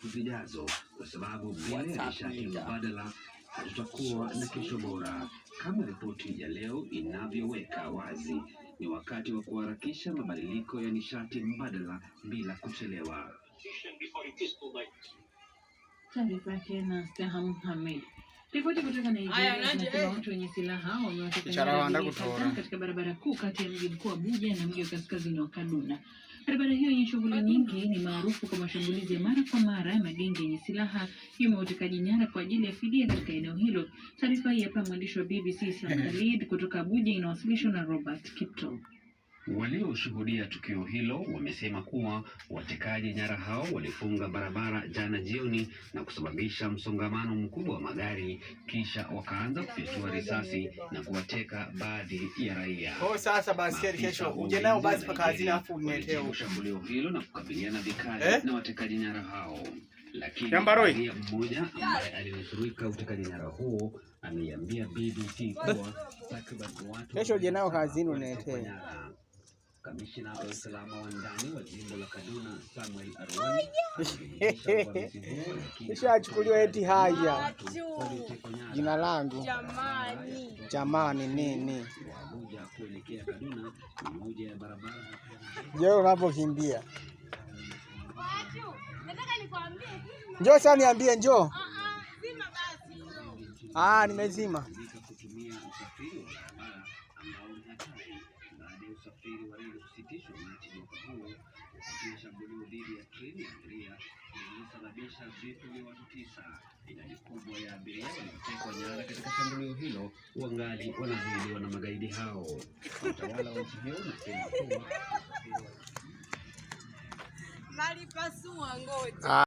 zijazo, kwa sababu bila nishati mbadala hatutakuwa na kesho bora. Kama ripoti ya leo inavyoweka wazi, ni wakati wa kuharakisha mabadiliko ya nishati mbadala bila kuchelewa. Taarifa yake na Staha Mohamed. Ripoti kutoka Nigeria inasema watu wenye silaha wamewateka katika barabara kuu kati ya mji mkuu Abuja na mji wa kaskazini wa Kaduna. Barabara hiyo yenye shughuli nyingi ni maarufu kwa mashambulizi ya mara kwa mara ya magenge yenye silaha ya utekaji nyara kwa ajili ya fidia katika eneo hilo. Taarifa hii hapa mwandishi wa BBC Sam Khalid kutoka Abuja inawasilishwa na Robert Kipto. Walioshuhudia tukio hilo wamesema kuwa watekaji nyara hao walifunga barabara jana jioni na kusababisha msongamano mkubwa wa magari, kisha wakaanza kufyatua risasi na kuwateka baadhi ya raia. Sasa basi kesho uje nao basi paka hazina afu umeteo shambulio hilo na kukabiliana vikali na watekaji nyara hao. Lakini raia mmoja ambaye alinusurika utekaji nyara huo ameiambia BBC kuwa takriban watu kesho uje nao hazina uletee. Kamishna wa usalama wa ndani wa jimbo la Kaduna Samuel Arwan kisha achukuliwa eti haya jina langu jamani nini Abuja kuelekea Kaduna ni moja ya barabara. Je, unapokimbia njoo sasa niambie njoo. Nimezima. Kutumia usafiri wa barabara ambao ni hatari baada ya usafiri wa reli kusitishwa Machi mwaka huu kufuatia shambulio dhidi ya treni ya abiria lililosababisha vifo vya watu 9. Idadi kubwa ya abiria waliotekwa nyara katika shambulio hilo wangali wanazuiliwa na magaidi hao. Utawala wa nchi hiyo unasema kuwa